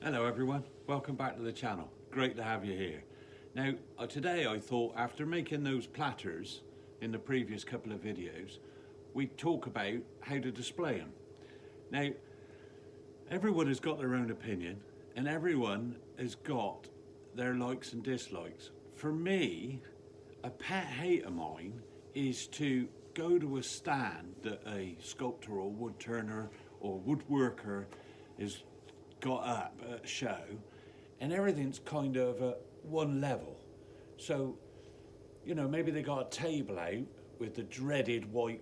Hello everyone, welcome back to the channel. Great to have you here. Now today I thought, after making those platters in the previous couple of videos, we'd talk about how to display them. Now everyone has got their own opinion and everyone has got their likes and dislikes. For me, a pet hate of mine is to go to a stand that a sculptor or wood turner or woodworker is got up at a show and everything's kind of at one level. So, you know, maybe they got a table out with the dreaded white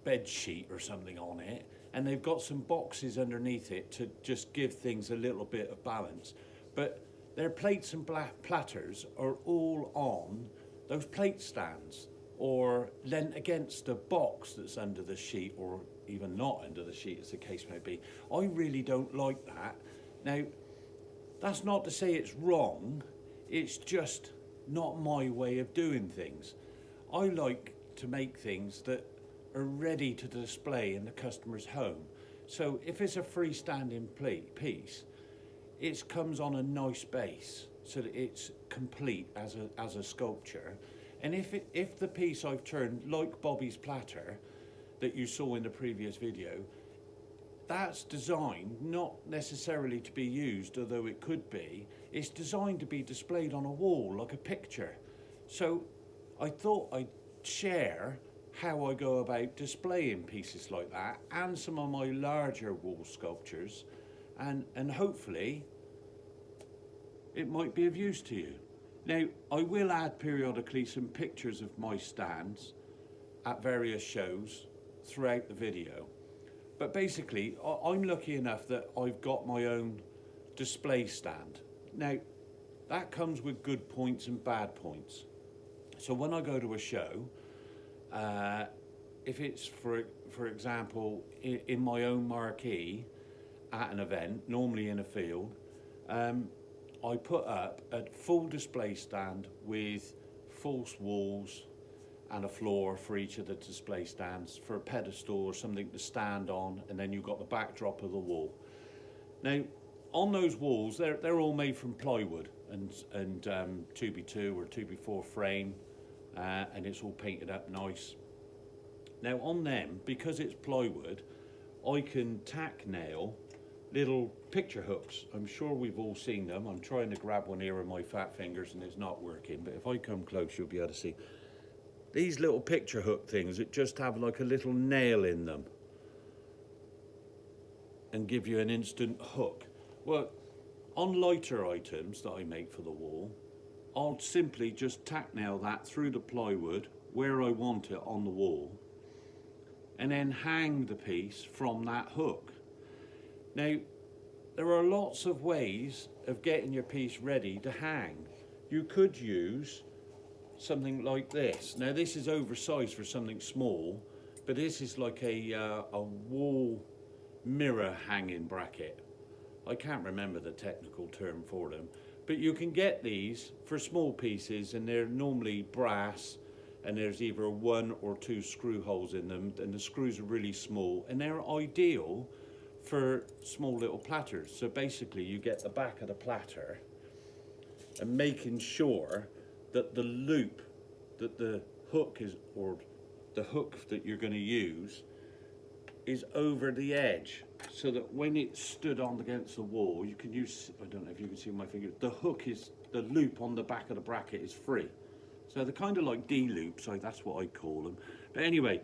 bed sheet or something on it, and they've got some boxes underneath it to just give things a little bit of balance. But their plates and platters are all on those plate stands or leant against a box that's under the sheet, or even not under the sheet as the case may be. I really don't like that. Now, that's not to say it's wrong, it's just not my way of doing things. I like to make things that are ready to display in the customer's home. So if it's a freestanding piece, it comes on a nice base so that it's complete as a sculpture. And if the piece I've turned, like Bobby's platter that you saw in the previous video, that's designed not necessarily to be used, although it could be. It's designed to be displayed on a wall like a picture. So I thought I'd share how I go about displaying pieces like that and some of my larger wall sculptures, and hopefully it might be of use to you. Now, I will add periodically some pictures of my stands at various shows throughout the video. But basically, I'm lucky enough that I've got my own display stand. Now, that comes with good points and bad points. So when I go to a show, if it's, for example, in my own marquee at an event, normally in a field, I put up a full display stand with false walls and a floor for each of the display stands, for a pedestal or something to stand on, and then you've got the backdrop of the wall. Now, on those walls, they're all made from plywood and 2x2 or 2x4 frame, and it's all painted up nice. Now on them, because it's plywood, I can tack nail little picture hooks. I'm sure we've all seen them. I'm trying to grab one here with my fat fingers and it's not working, but if I come close you'll be able to see. These little picture hook things that just have like a little nail in them and give you an instant hook. Well, on lighter items that I make for the wall, I'll simply just tack nail that through the plywood where I want it on the wall and then hang the piece from that hook. Now, there are lots of ways of getting your piece ready to hang. You could use something like this. Now this is oversized for something small, but this is like a wall mirror hanging bracket. I can't remember the technical term for them, but you can get these for small pieces and they're normally brass and there's either 1 or 2 screw holes in them and the screws are really small and they're ideal for small little platters. So basically you get the back of the platter and making sure that the loop that the hook is, or the hook that you're going to use, is over the edge, so that when it's stood on against the wall, you can use, I don't know if you can see my finger, the hook is, the loop on the back of the bracket is free. So they're kind of like D-loops, so that's what I call them. But anyway,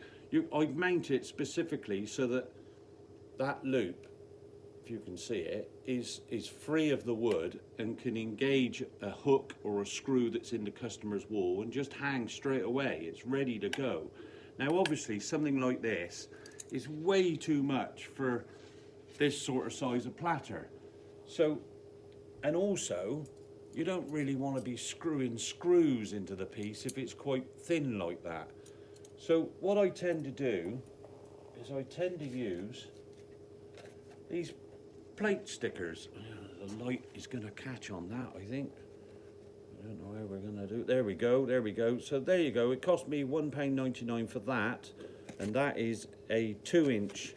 I mount it specifically so that that loop, if you can see it, is free of the wood and can engage a hook or a screw that's in the customer's wall and just hang straight away. It's ready to go. Now obviously something like this is way too much for this sort of size of platter. So, and also you don't really want to be screwing screws into the piece if it's quite thin like that. So what I tend to do is I tend to use these plate stickers. The light is going to catch on that, I think. I don't know how we're going to do it. There we go, there we go. So there you go. It cost me £1.99 for that, and that is a 2-inch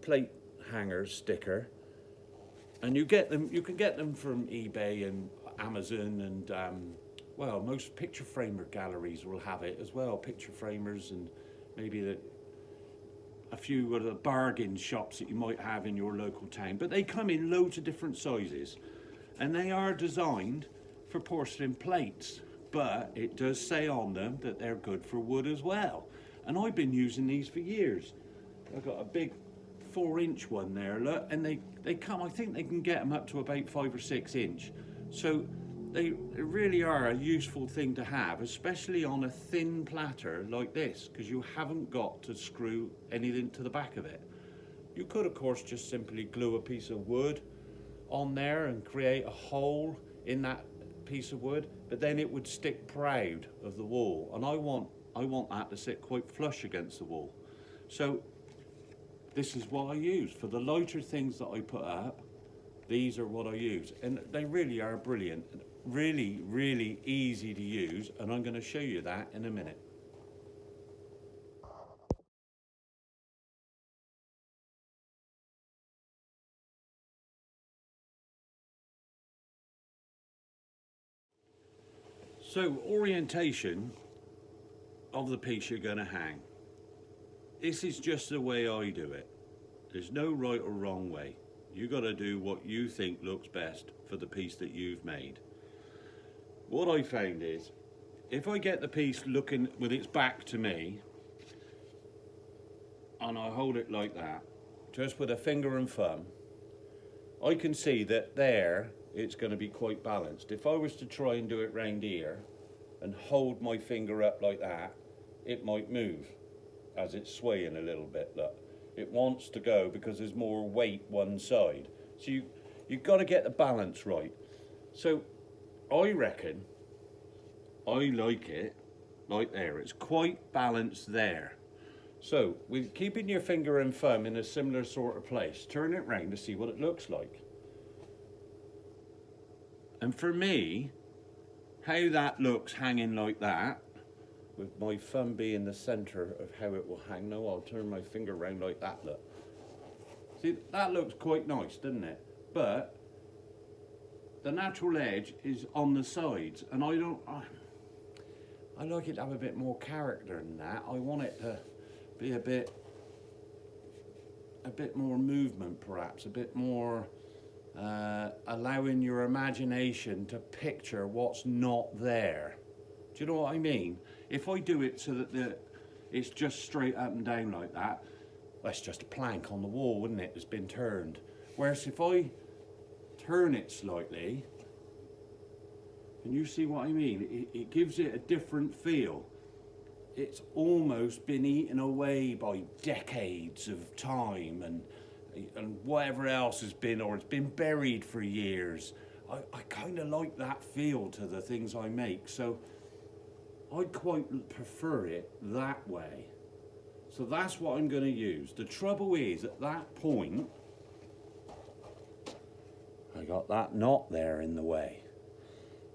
plate hanger sticker. And you can get them from eBay and Amazon and well, most picture framer galleries will have it as well. Picture framers and maybe a few of the bargain shops that you might have in your local town. But they come in loads of different sizes, and they are designed for porcelain plates. But it does say on them that they're good for wood as well. And I've been using these for years. I've got a big 4-inch one there, look, and they come, I think they can get them up to about 5 or 6 inch. So they really are a useful thing to have, especially on a thin platter like this, because you haven't got to screw anything to the back of it. You could, of course, just simply glue a piece of wood on there and create a hole in that piece of wood, but then it would stick proud of the wall, and I want that to sit quite flush against the wall. So this is what I use for the lighter things that I put up. These are what I use, and they really are brilliant, really easy to use, and I'm going to show you that in a minute. So, orientation of the piece you're going to hang. This is just the way I do it. There's no right or wrong way. You got to do what you think looks best for the piece that you've made. What I found is, if I get the piece looking with its back to me, and I hold it like that, just with a finger and thumb, I can see that there it's going to be quite balanced. If I was to try and do it round here and hold my finger up like that, it might move as it's swaying a little bit. Look, it wants to go because there's more weight one side. So you've got to get the balance right. So I reckon I like it like there. It's quite balanced there. So with keeping your finger and thumb in a similar sort of place, turn it round to see what it looks like. And for me, how that looks hanging like that, with my thumb being the centre of how it will hang. Now I'll turn my finger round like that, look. See, that looks quite nice, doesn't it? But the natural edge is on the sides, and I like it to have a bit more character than that. I want it to be a bit more movement, perhaps, a bit more allowing your imagination to picture what's not there. Do you know what I mean? If I do it so that it's just straight up and down like that, that's just a plank on the wall, wouldn't it? It's been turned. Whereas if I turn it slightly, can you see what I mean? It gives it a different feel. It's almost been eaten away by decades of time and whatever else has been, or it's been buried for years. I kind of like that feel to the things I make, so I quite prefer it that way. So that's what I'm going to use. The trouble is, at that point, I got that knot there in the way.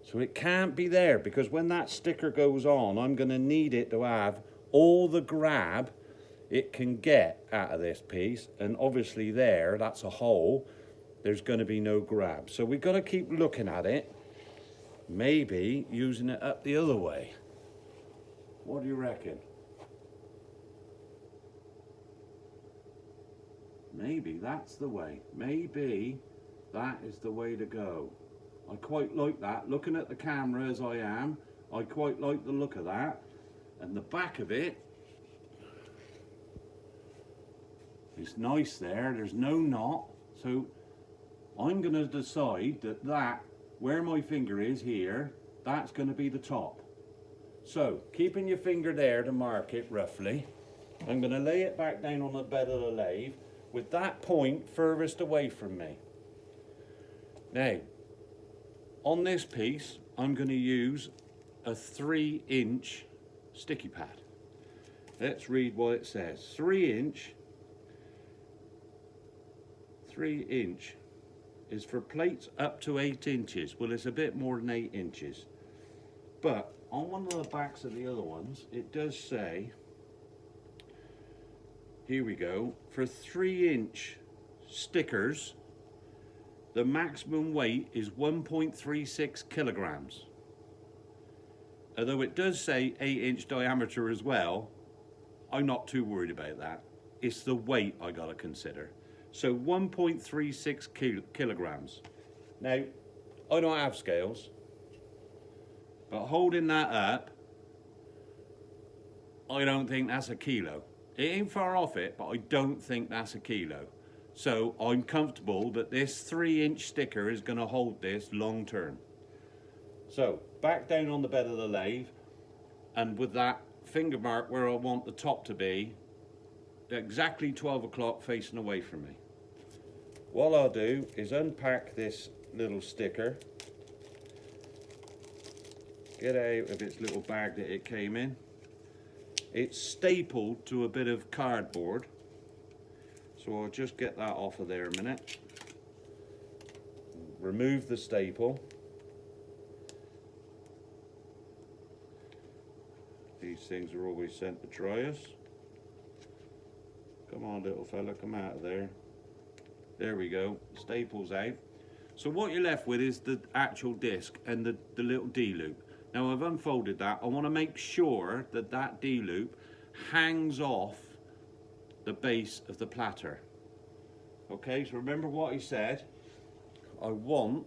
So it can't be there, because when that sticker goes on, I'm going to need it to have all the grab it can get out of this piece. And obviously there, that's a hole. There's going to be no grab. So we've got to keep looking at it, maybe using it up the other way. What do you reckon? Maybe that's the way. Maybe that is the way to go. I quite like that. Looking at the camera as I am, I quite like the look of that. And the back of it is nice there. There's no knot. So I'm going to decide that where my finger is here, that's going to be the top. So keeping your finger there to mark it roughly, I'm going to lay it back down on the bed of the lathe with that point furthest away from me. Now, on this piece, I'm going to use a 3-inch sticky pad. Let's read what it says. 3-inch is for plates up to 8 inches. Well, it's a bit more than 8 inches. But on one of the backs of the other ones, it does say, here we go, for 3-inch stickers, the maximum weight is 1.36 kilograms. Although it does say 8-inch diameter as well, I'm not too worried about that. It's the weight I gotta consider. So 1.36 kilograms. Now, I don't have scales, but holding that up, I don't think that's a kilo. It ain't far off it, but I don't think that's a kilo. So I'm comfortable that this 3-inch sticker is gonna hold this long term. So back down on the bed of the lathe, and with that finger mark where I want the top to be, exactly 12 o'clock facing away from me. What I'll do is unpack this little sticker, get out of its little bag that it came in. It's stapled to a bit of cardboard, so I'll just get that off of there a minute. Remove the staple. These things are always sent to try us. Come on, little fella, come out of there. There we go, staple's out. So what you're left with is the actual disc and the little D-loop. Now I've unfolded that. I want to make sure that that D-loop hangs off the base of the platter. Okay, so remember what he said. I want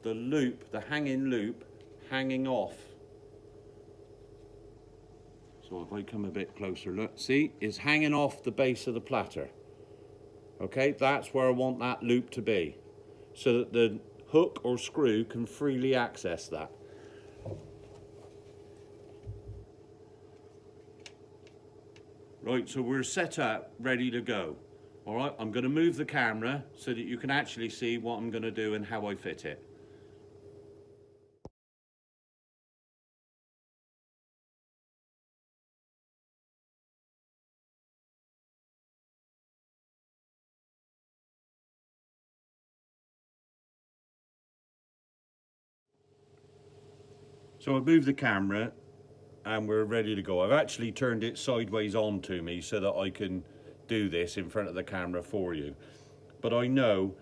the loop, the hanging loop, hanging off. So if I come a bit closer, look, see, it's hanging off the base of the platter. Okay, that's where I want that loop to be, so that the hook or screw can freely access that. Right, so we're set up, ready to go. All right, I'm going to move the camera so that you can actually see what I'm going to do and how I fit it. So I've moved the camera and we're ready to go. I've actually turned it sideways on to me so that I can do this in front of the camera for you. But I know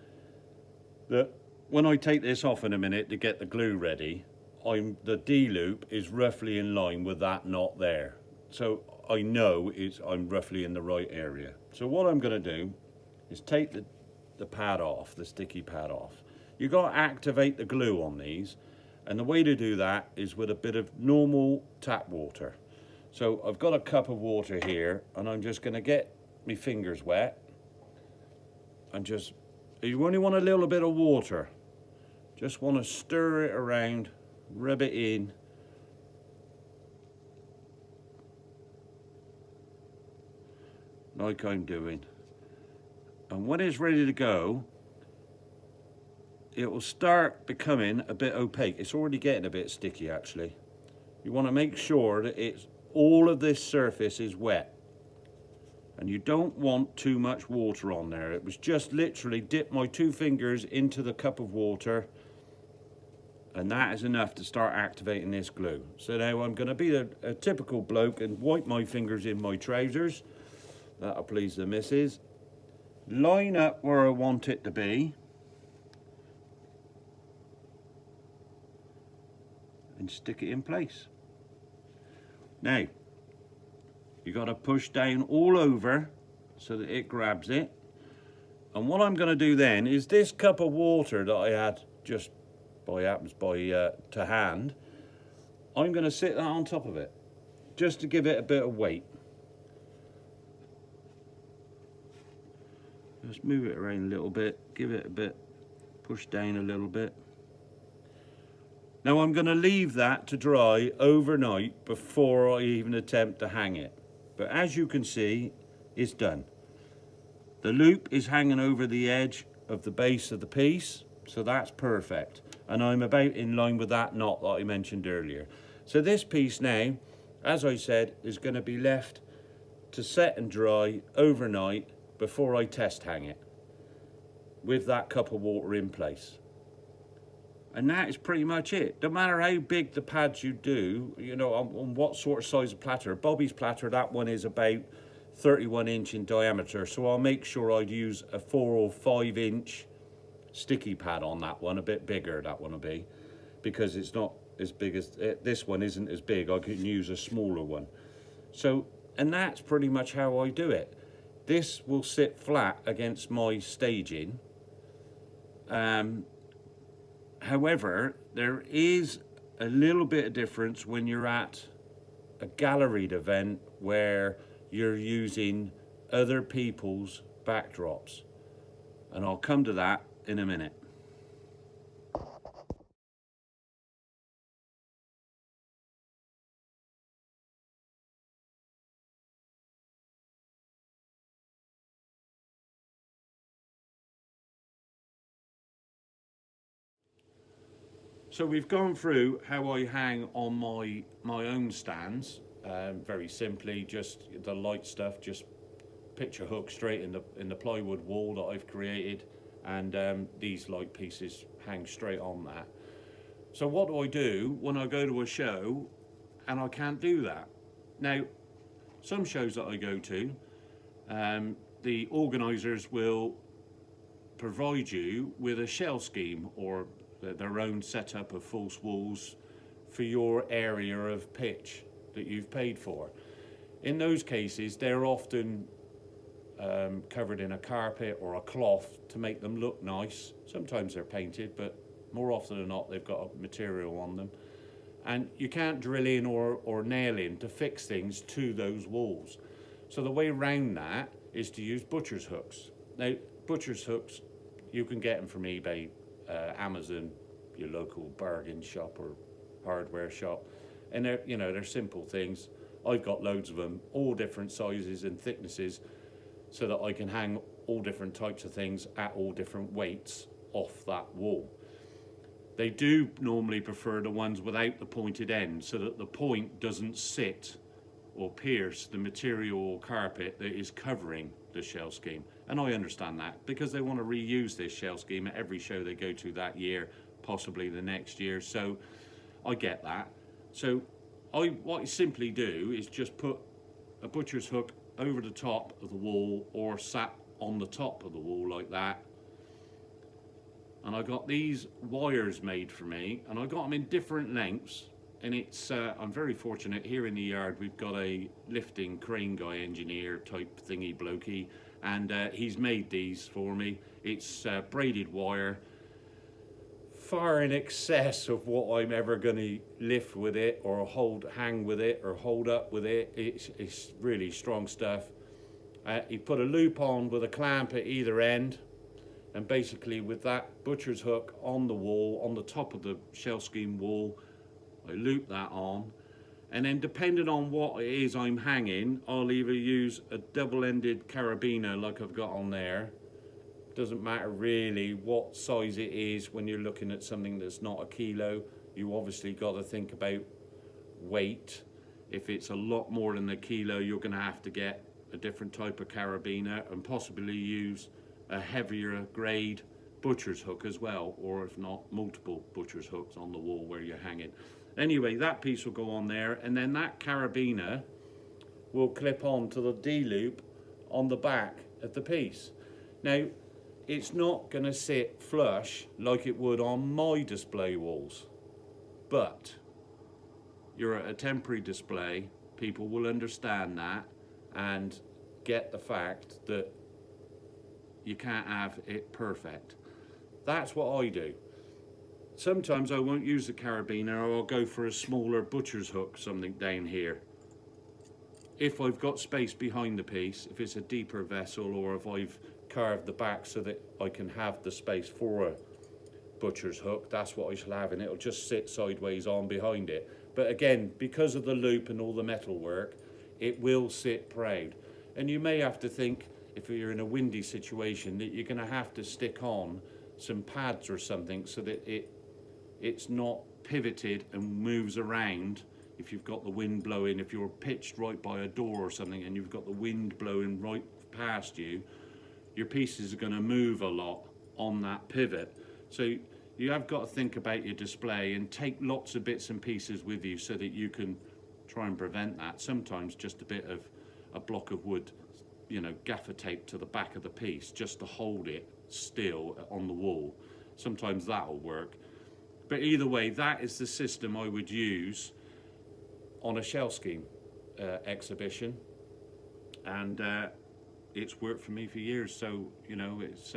that when I take this off in a minute to get the glue ready, the D-loop is roughly in line with that knot there. So I know I'm roughly in the right area. So what I'm going to do is take the pad off, the sticky pad off. You've got to activate the glue on these, and the way to do that is with a bit of normal tap water. So I've got a cup of water here, and I'm just going to get my fingers wet and just, you only want a little bit of water. Just want to stir it around, rub it in. Like I'm doing. And when it's ready to go, it will start becoming a bit opaque. It's already getting a bit sticky actually. You want to make sure that all of this surface is wet. And you don't want too much water on there. It was just literally dip my 2 fingers into the cup of water, and that is enough to start activating this glue. So now I'm going to be a typical bloke and wipe my fingers in my trousers. That'll please the missus. Line up where I want it to be. And stick it in place. Now, you got to push down all over so that it grabs it. And what I'm going to do then is this cup of water that I had just to hand, I'm going to sit that on top of it just to give it a bit of weight. Just move it around a little bit, give it a bit, push down a little bit. Now I'm going to leave that to dry overnight before I even attempt to hang it. But as you can see, it's done. The loop is hanging over the edge of the base of the piece, so that's perfect. And I'm about in line with that knot that I mentioned earlier. So this piece now, as I said, is going to be left to set and dry overnight before I test hang it with that cup of water in place. And that is pretty much it. No matter how big the pads you do, you know, on what sort of size of platter. Bobby's platter, that one is about 31 inch in diameter. So I'll make sure I'd use a 4 or 5 inch sticky pad on that one, a bit bigger that one will be, because it's not as big as this one isn't as big. I can use a smaller one. So, and that's pretty much how I do it. This will sit flat against my staging. However, there is a little bit of difference when you're at a galleried event where you're using other people's backdrops. And I'll come to that in a minute. So we've gone through how I hang on my own stands. Very simply, just the light stuff, just picture hook straight in the plywood wall that I've created, and these light pieces hang straight on that. So what do I do when I go to a show and I can't do that? Now, some shows that I go to, the organisers will provide you with a shell scheme or their own setup of false walls for your area of pitch that you've paid for. In those cases, they're often covered in a carpet or a cloth to make them look nice. Sometimes they're painted, but more often than not, they've got a material on them. And you can't drill in or nail in to fix things to those walls. So the way around that is to use butcher's hooks. Now, butcher's hooks, you can get them from eBay, Amazon, your local bargain shop or hardware shop. And they're simple things. I've got loads of them, all different sizes and thicknesses, so that I can hang all different types of things at all different weights off that wall. They do normally prefer the ones without the pointed end, so that the point doesn't sit or pierce the material or carpet that is covering the shell scheme. And I understand that, because they want to reuse this shell scheme at every show they go to that year, possibly the next year. So I get that. So what I simply do is just put a butcher's hook over the top of the wall, or sat on the top of the wall like that. And I got these wires made for me, and I got them in different lengths. And it's I'm very fortunate here in the yard. We've got a lifting crane guy, engineer type thingy blokey, and he's made these for me. It's braided wire, far in excess of what I'm ever going to lift with it, or hang with it, or hold up with it. It's really strong stuff. He put a loop on with a clamp at either end, and basically with that butcher's hook on the wall, on the top of the shell scheme wall, I loop that on, and then depending on what it is I'm hanging, I'll either use a double-ended carabiner like I've got on there. Doesn't matter really what size it is when you're looking at something that's not a kilo. You obviously got to think about weight. If it's a lot more than a kilo, you're going to have to get a different type of carabiner, and possibly use a heavier grade butcher's hook as well, or if not, multiple butcher's hooks on the wall where you're hanging. Anyway, that piece will go on there, and then that carabiner will clip on to the D-loop on the back of the piece. Now, it's not going to sit flush like it would on my display walls, but you're at a temporary display, people will understand that and get the fact that you can't have it perfect. That's what I do. Sometimes I won't use the carabiner, or I'll go for a smaller butcher's hook, something down here. If I've got space behind the piece, if it's a deeper vessel, or if I've carved the back so that I can have the space for a butcher's hook, that's what I shall have, and it'll just sit sideways on behind it. But again, because of the loop and all the metal work, it will sit proud. And you may have to think, if you're in a windy situation, that you're going to have to stick on some pads or something so that it's not pivoted and moves around. If you've got the wind blowing, if you're pitched right by a door or something and you've got the wind blowing right past you, your pieces are going to move a lot on that pivot. So you have got to think about your display and take lots of bits and pieces with you so that you can try and prevent that. Sometimes just a bit of a block of wood, gaffer tape to the back of the piece just to hold it still on the wall. Sometimes that'll work. But either way, that is the system I would use on a shell scheme exhibition. And it's worked for me for years. So, you know, it's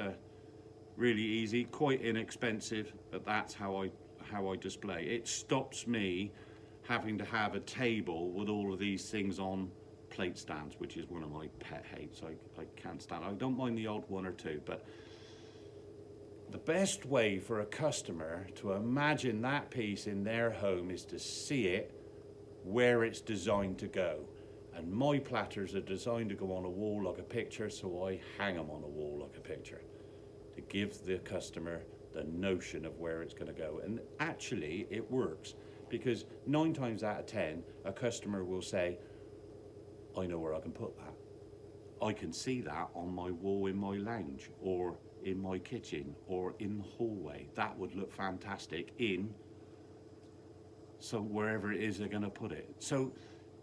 really easy, quite inexpensive, but that's how I display. It stops me having to have a table with all of these things on plate stands, which is one of my pet hates. I can't stand it. I don't mind the odd one or two, but the best way for a customer to imagine that piece in their home is to see it where it's designed to go. And my platters are designed to go on a wall like a picture, so I hang them on a wall like a picture to give the customer the notion of where it's going to go. And actually it works, because 9 times out of 10 a customer will say, I know where I can put that. I can see that on my wall in my lounge, or in my kitchen, or in the hallway. That would look fantastic in, so wherever it is they're going to put it. So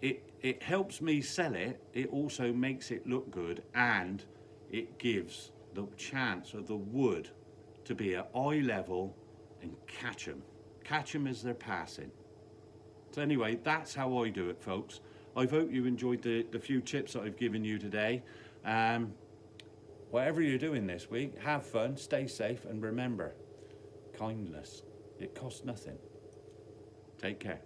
it helps me sell it. It also makes it look good, and it gives the chance of the wood to be at eye level and catch them as they're passing. So anyway, that's how I do it, folks. I hope you enjoyed the few tips that I've given you today. Whatever you're doing this week, have fun, stay safe, and remember, kindness, it costs nothing. Take care.